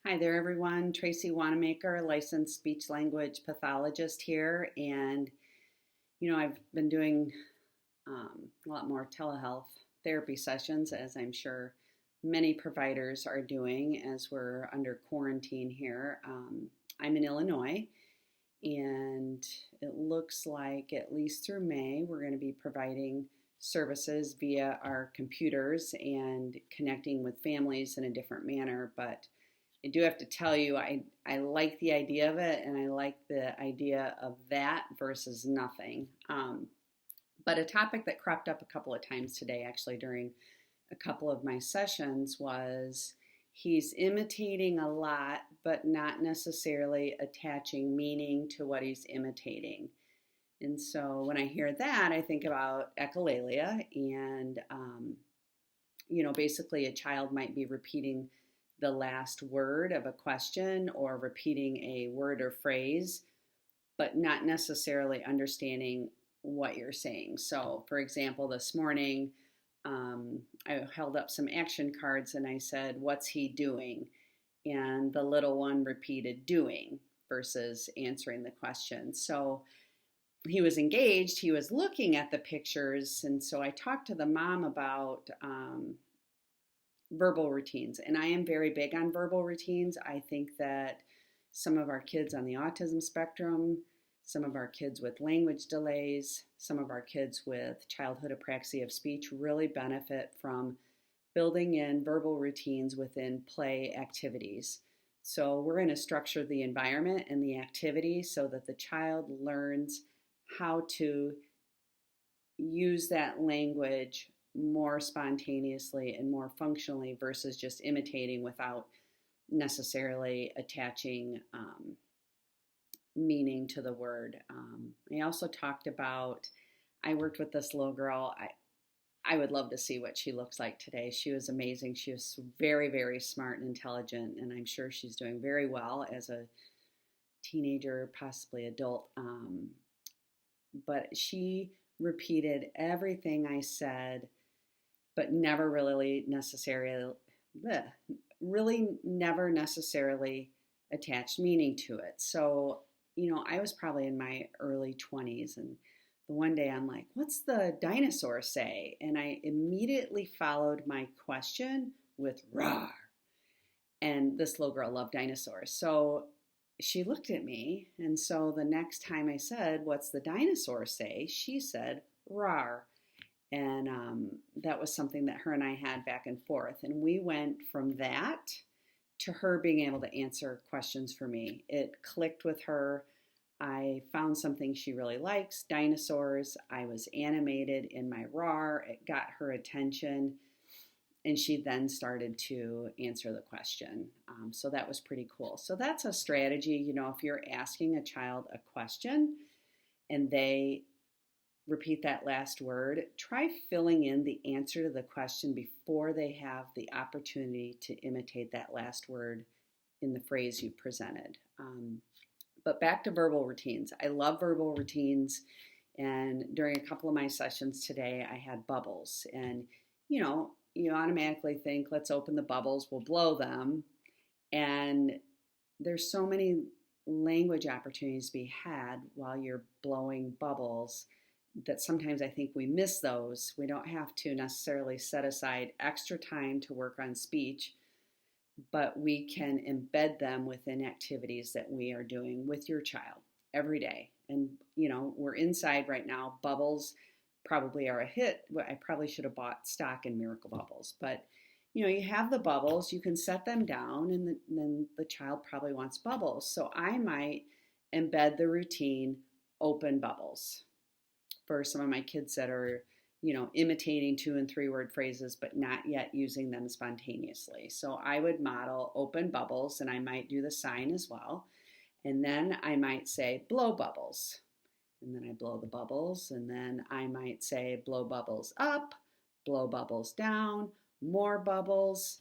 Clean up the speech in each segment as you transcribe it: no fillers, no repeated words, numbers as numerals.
Hi there, everyone. Tracy Wanamaker, licensed speech language pathologist here. And, I've been doing a lot more telehealth therapy sessions, as I'm sure many providers are doing as we're under quarantine here. I'm in Illinois, and it looks like at least through May, we're going to be providing services via our computers and connecting with families in a different manner. But I do have to tell you, I like the idea of it, and I like the idea of that versus nothing. But a topic that cropped up a couple of times today, actually, during a couple of my sessions, was he's imitating a lot, but not necessarily attaching meaning to what he's imitating. And so when I hear that, I think about echolalia, and, basically a child might be repeating the last word of a question or repeating a word or phrase, but not necessarily understanding what you're saying. So, for example, this morning, I held up some action cards and I said, "What's he doing?" And the little one repeated "doing" versus answering the question. So he was engaged, he was looking at the pictures. And so I talked to the mom about verbal routines. And I am very big on verbal routines. I think that some of our kids on the autism spectrum, some of our kids with language delays, some of our kids with childhood apraxia of speech really benefit from building in verbal routines within play activities. So we're going to structure the environment and the activity so that the child learns how to use that language more spontaneously and more functionally versus just imitating without necessarily attaching meaning to the word. I also talked about, I worked with this little girl. I would love to see what she looks like today. She was amazing. She was very, very smart and intelligent, and I'm sure she's doing very well as a teenager, possibly adult. But she repeated everything I said, but never never necessarily attached meaning to it. So, I was probably in my early 20s, and the one day I'm like, "What's the dinosaur say?" And I immediately followed my question with "rawr." And this little girl loved dinosaurs. So she looked at me, and so the next time I said, "What's the dinosaur say?" she said "rawr." And that was something that her and I had back and forth. And we went from that to her being able to answer questions for me. It clicked with her. I found something she really likes, dinosaurs. I was animated in my "rawr." It got her attention. And she then started to answer the question. So that was pretty cool. So that's a strategy. If you're asking a child a question and they repeat that last word, try filling in the answer to the question before they have the opportunity to imitate that last word in the phrase you presented. But back to verbal routines. I love verbal routines. And during a couple of my sessions today, I had bubbles. And, you automatically think, let's open the bubbles, we'll blow them. And there's so many language opportunities to be had while you're blowing bubbles that sometimes I think we miss those. We don't have to necessarily set aside extra time to work on speech, but we can embed them within activities that we are doing with your child every day. And, we're inside right now. Bubbles probably are a hit. I probably should have bought stock in Miracle Bubbles, but you have the bubbles, you can set them down, and then the child probably wants bubbles. So I might embed the routine, open bubbles, for some of my kids that are, imitating 2 and 3 word phrases, but not yet using them spontaneously. So I would model open bubbles, and I might do the sign as well. And then I might say blow bubbles. And then I blow the bubbles. And then I might say blow bubbles up, blow bubbles down, more bubbles.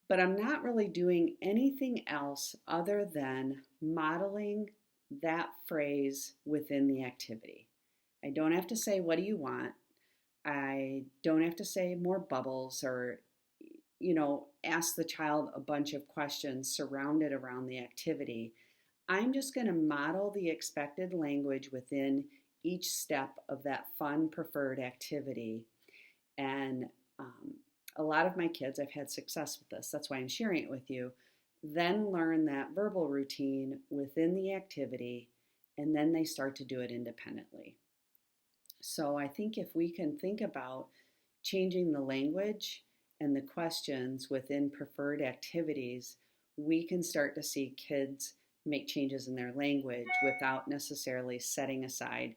But I'm not really doing anything else other than modeling that phrase within the activity. I don't have to say, "What do you want?" I don't have to say more bubbles or ask the child a bunch of questions surrounded around the activity. I'm just going to model the expected language within each step of that fun preferred activity. And a lot of my kids, I've had success with this. That's why I'm sharing it with you. Then learn that verbal routine within the activity, and then they start to do it independently. So I think if we can think about changing the language and the questions within preferred activities, we can start to see kids make changes in their language without necessarily setting aside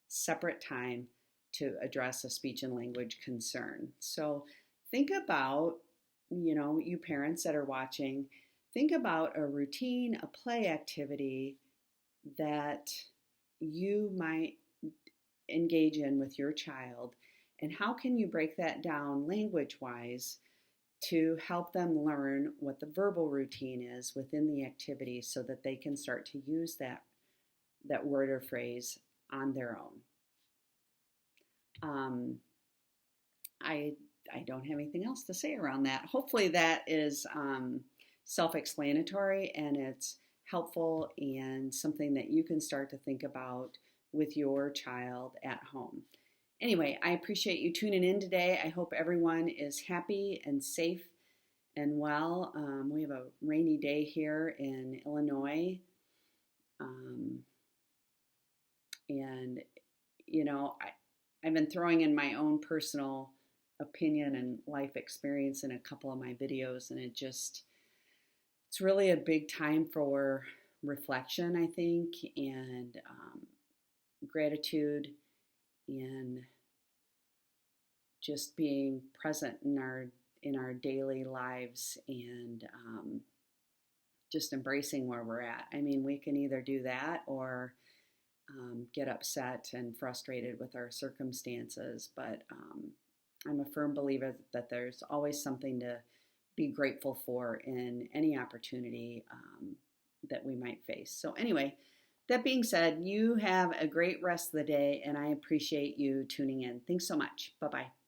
separate time to address a speech and language concern. So think about, you parents that are watching, think about a routine, a play activity that you might engage in with your child, and how can you break that down language-wise to help them learn what the verbal routine is within the activity so that they can start to use that word or phrase on their own. I don't have anything else to say around that. Hopefully that is self-explanatory and it's helpful and something that you can start to think about with your child at home. Anyway, I appreciate you tuning in today. I hope everyone is happy and safe and well. We have a rainy day here in Illinois. And, I've been throwing in my own personal opinion and life experience in a couple of my videos, and it's really a big time for reflection, I think, and gratitude, and just being present in our daily lives, and just embracing where we're at. I mean, we can either do that or get upset and frustrated with our circumstances, but I'm a firm believer that there's always something to be grateful for in any opportunity that we might face. So anyway, that being said, you have a great rest of the day, and I appreciate you tuning in. Thanks so much. Bye-bye.